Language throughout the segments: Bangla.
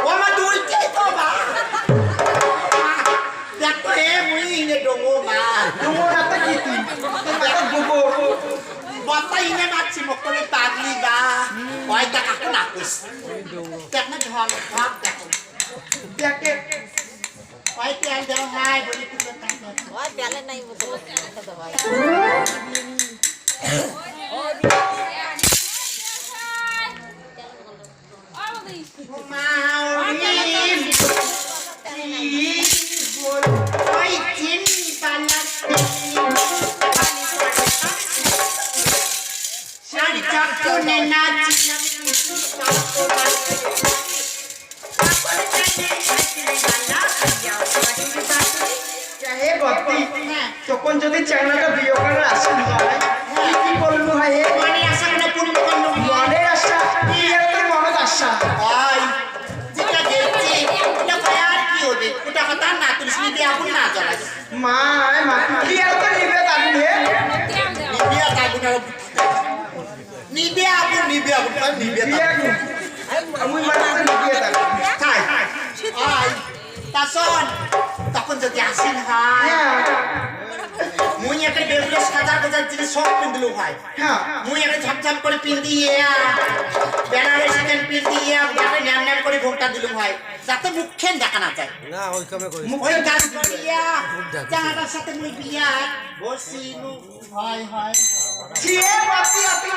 ও মা দুইটাই তো মা দেখো এ মুই ইনে ডঙ্গো মা ডুমো রাতে কি তুই মাথা ডুবো বাতা ইনে মাছি মকরে পাগলি গা ওই দেখা না কুস দেখ না ঢং ঢং দেখো দেখে ওই তেল দাও হাই বলি কি করতে ওই তেলে নাই মতো ভাই তখন যদি চ্যানেলটা বিয়ে করে আসেন কি বলবো ভাই মানে আশা করে পূর্ণ করল মনের আশা বিয়ের তো মনের আশা ভাই যেটা দেখছি এটা ভাই আর কি হবে ওটা কথা না তুই নিবি আগুন না জ্বালাস মা বিয়ের তো নিবে তাহলে নিবি আগুন নিবি আগুন নিবি আগুন নিবি বিয়ে আমি মানে নিবে তাহলে তাই আই তাসন তখন যদি আসেন হয় মুই একটা বেগুলো সাদা বাজার জিনিস সব পিন্দিলু ভাই মুই একটা ঝাপঝাপ করে পিন্দিয়ে বেনারসি কেন পিন্দিয়ে বাপে ন্যাম ন্যাম করে ভোটটা দিলু ভাই যাতে মুখেন দেখা না যায় না ওই কামে করি ওই কাজ করিয়া জানাটার সাথে মুই বিয়া বসিলু হয় হয় জিয়ে বাতি আতি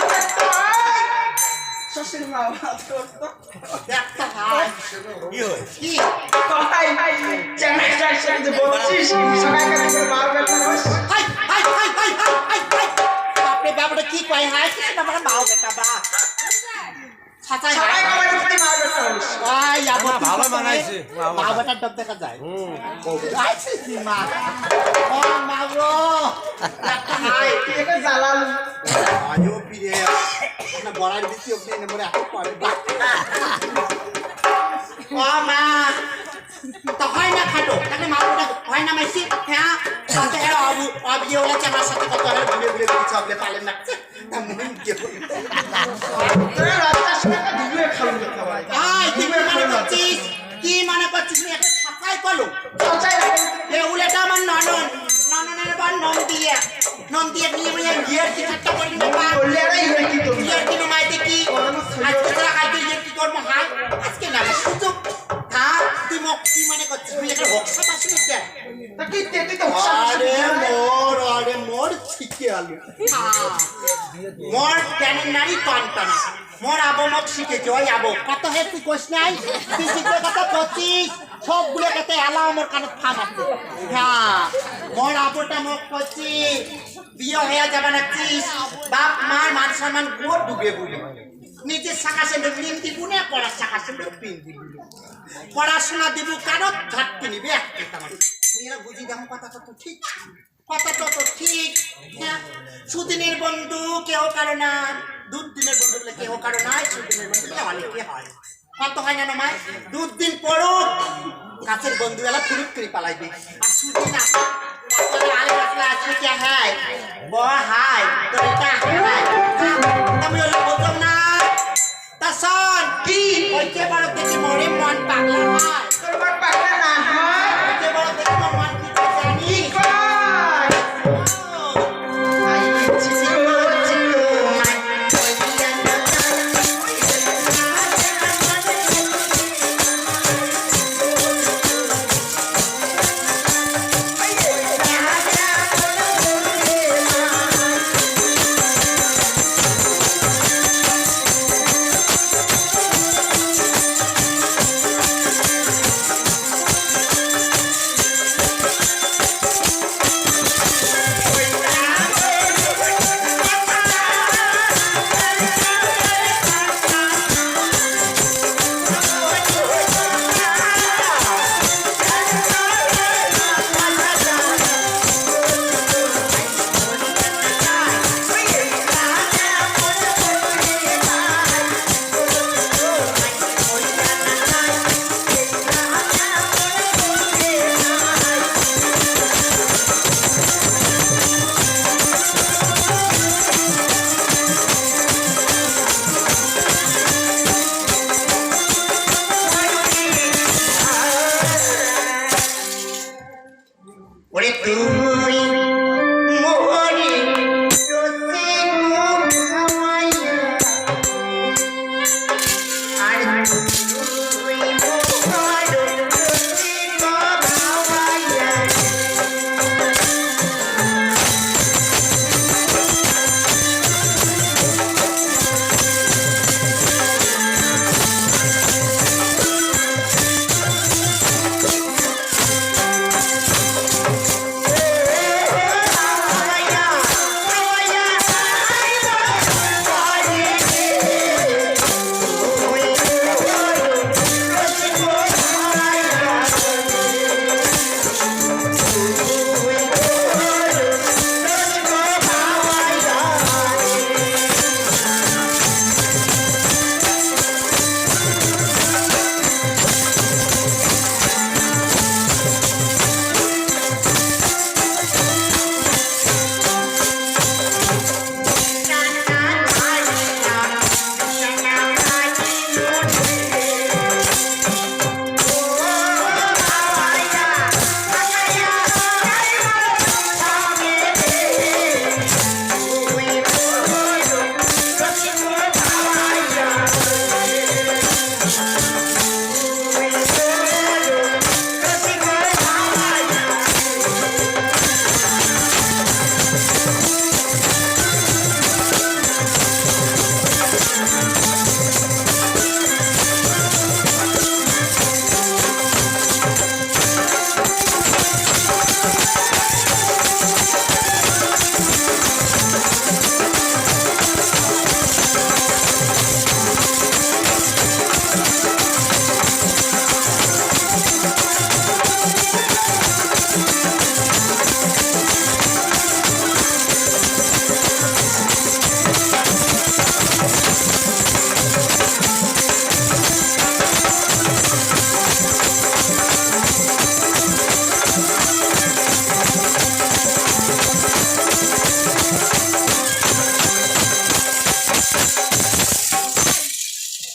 শ্বশুর মা দেখতে হয় কি কই চ্যানেলটার সাথে বলছিস সবাই কাছে মার বেটা boss hi hi hi hi hi hi বাপরে বাপরে কি কয় হাই কি আমার মাও বেটা বা ছাতাই সবাই আমার উপরে মার বেটা বস ওই আবার ভালো মানাইছে মাও বেটার ডব দেখা যায় আইছে কি মা ও মা গো হাই একে জালাল আজও পিরে না বড়ার বেশি অবধি না মরে এত পড়ে ও মা তো হয় না খাটো তাহলে মা ওটা হয় না মাইছি হ্যাঁ সাথে অবিয়ে ওলা চামার সাথে কত আর ঘুরে ঘুরে কিছু আপনি পালেন না মন কি তোরা রাস্তার সাথে দুলে খালু দেখা ভাই আই কি মনে করছিস কি মনে করছিস একটা ছাপাই কলো চাচাই এ উলেটা আমার নননের বার নন দিয়ে নিয়ে গিয়ে কি ঠাট্টা করি না পা বললে আরে ইয়ে কি তো ইয়ার কি মাইতে কি আজকে তোরা কালকে ইয়ার কি করবো হাই আজকে না সুযোগ হ্যাঁ তুই কি মনে করছিস তুই একটা বক্সা পাস না কে তা কি তুই তো আরে মোর ঠিকই আলু মোর কেন নারী টান মোর আবো মক শিখেছে ওই আবো কত হে তুই কোস নাই তুই শিখে কথা করছিস সবগুলো কথা এলাও মোর কানে ফান আছে হ্যাঁ মোর আবোটা মক করছি বিয়ে হয়ে যাবে নাচিস বাপ মার মান সম্মান গোর ডুবে বলি নিজের শাখা সেন্ড লিম দিব না পড়ার শাখা সেন্ড পিন দিব পড়াশোনা দিব কারো ঝাটকে নিবে একটা আমার বুঝিরা বুঝি দেখো কথাটা তো ঠিক কথাটা তো ঠিক হ্যাঁ সুদিনের বন্ধু কেউ কারো না দুদিনের বন্ধু বলে কেউ কারো নাই সুদিনের বন্ধু বলে অনেকে হয় কত হয় না মায় দুদিন পরও কাছের বন্ধু এলা ফুরুত করে পালাইবে আর সুদিন আরে বাতলা আছে কে হয় ব হাই তোর এটা হাই আমি ওই বলতাম না তা শোন কি ওইকে বড় থেকে মরে মন পাগলা হয় তোর মন পাগলা না হয় ওইকে বড় থেকে মন কি জানি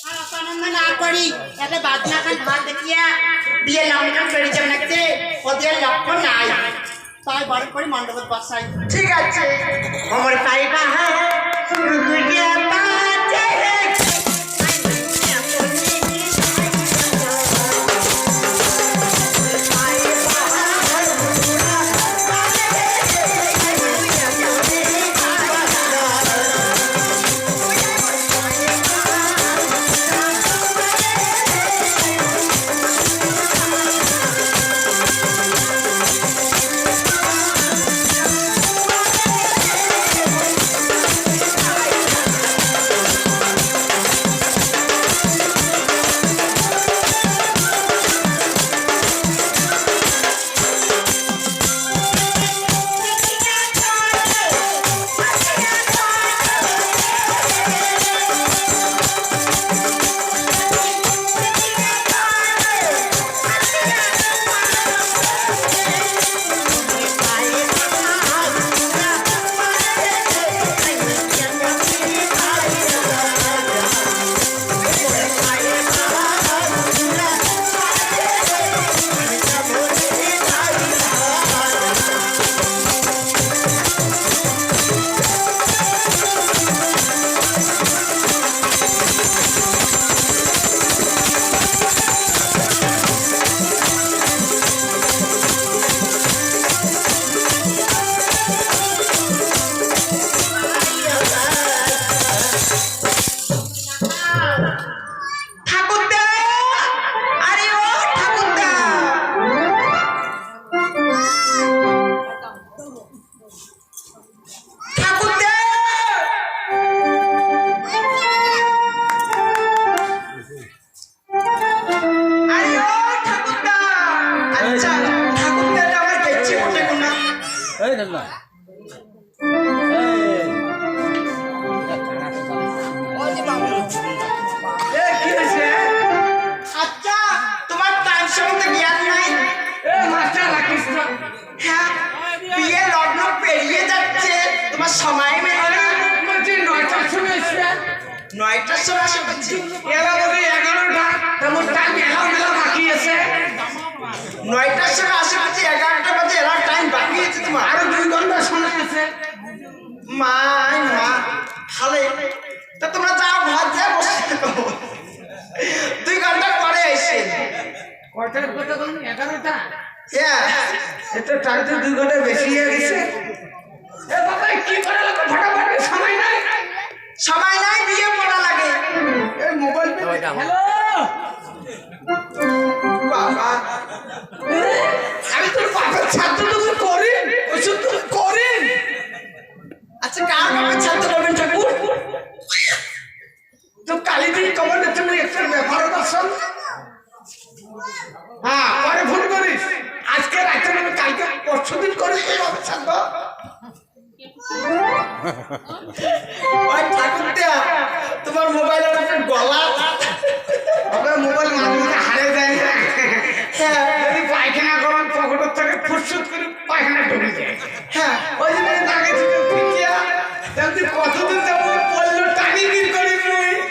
আর অত আনন্দ না করি এতে বাজনা খান ভাত দেখিয়া বিয়ে লগ্ন করে যাবে নাকি ওদের লক্ষণ নাই তাই বড় করে মণ্ডপত বসাই ঠিক আছে আমার পাইবা গুড়িয়া বাজে ঠাকুরদা আরে ও ঠাকুরদা ঠাকুরদা আরে ও ঠাকুরদা আচ্ছা ঠাকুরদাটা আমার গেছে বটে কোনা এই দাদা এ কি হইছে আচ্ছা তোমার টাইম সম্বন্ধে জ্ঞান নাই এ মাস্টার রাখিস না হ্যাঁ বিয়ে লগ্ন পেরিয়ে যাচ্ছে তোমার সময় মেলে না বলছি 9টার সময় এসে 9টার সময় আসে বলছি এলা বলে 11টা তেমন টাইম মেলা বাকি আছে 9টার সময় আসে বলছি 11টা বাজে এলা টাইম বাকি আছে তোমার আরো 2 ঘন্টা সময় আছে মা খালে তা তোমরা যাও ভাত যা বসে থাকো 2 ঘন্টা পরে এসে কয়টার কথা বলুন 11টা হ্যাঁ এটা টাইম তো 2 ঘন্টা বেশি হয়ে গেছে এ বাবা কি করে লাগো ফটাফট সময় নাই সময় নাই বিয়ে পড়া লাগে এই মোবাইল হ্যালো বাবা আমি তোর বাবার ছাত্র তুমি করেন ওষুধ তুমি করেন আচ্ছা কার বাবা ছাত্র করবেন ঠাকুর তো কালি দিন কমন তুমি একটা ব্যাপার দর্শন হ্যাঁ পরে ফোন করিস আজকে রাতে আমি কালকে পরশু দিন করিস বাবার ছাত্র ওই ঠাকুরটা তোমার মোবাইলের একটা গলা আমার মোবাইল মাঝে মাঝে হারিয়ে যায় না হ্যাঁ যদি পায়খানা করার পকেটের থেকে ফুটসুট করে পায়খানা ঢুকে যায় হ্যাঁ ওই জন্য নাগে ছিল পিছিয়া তেমনি কতদিন যাবো বললো টানি গির করি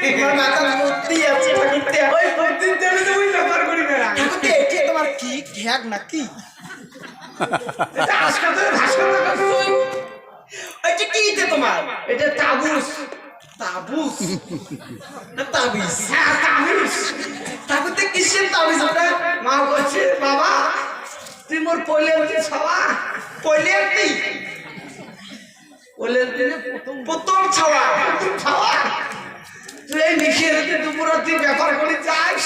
তোমার মাথার মূর্তি আছে ঠাকুরটা ওই প্রতিদিন দেবে তুমি ব্যাপার করি বেড়া ঠাকুরটা এটি তোমার কি ঘ্যাগ নাকি এটা আজকাল তো ভাস্কর তুই ওইটা কি এটা তোমার এটা তাবুস তাবিজ না তাবিজ হ্যাঁ তাবুস ঠাকুরটা কিসের তাবিজ ওটা মা বলছে বাবা তুই মোর পলে হচ্ছে সবা পয়লে একটি পলে প্রথম ছাওয়া খাওয়া তুই এই মিশিয়ে রেখে দুপুর তুই ব্যাপার করে যাস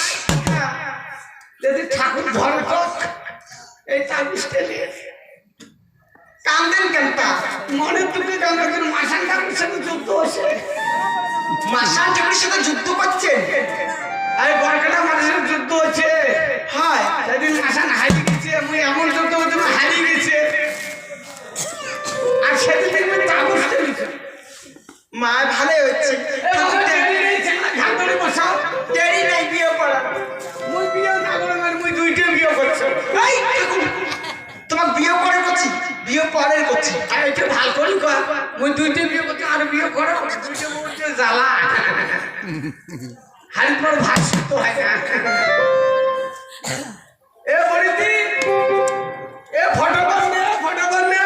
যদি ঠাকুর ধরে তোক এই তাবিজটা নিয়ে কান্দেন কেনটা মনে তুমি কেন একজন মাসান ঠাকুর সাথে যুদ্ধ হচ্ছে মাসান ঠাকুরের সাথে যুদ্ধ করছেন আরে বরকাটা মানুষের যুদ্ধ হচ্ছে হয় সেদিন মাসান হারিয়ে গেছে আমি এমন যুদ্ধ হচ্ছে হারিয়ে গেছে আর সেদিন দেখবেন তাবুজটা নিচ্ছে মা ভালোই হচ্ছে ঠাকুরটা বসাও দেরি নাই বিয়ে করা। মুই বিয়ে না করে মুই দুইটা বিয়ে করছো এই ঠাকুর, তোমাকে বিয়ে করে করছি, বিয়ে পরে করছি। আর এটা ভালো করি কর মুই দুইটা বিয়ে করছি আর বিয়ে করো দুইটা বলতে জ্বালা হাড়ি পর ভাত শুদ্ধ হয় না এ বলিতি এ ফটো কর নে ফটাফট নে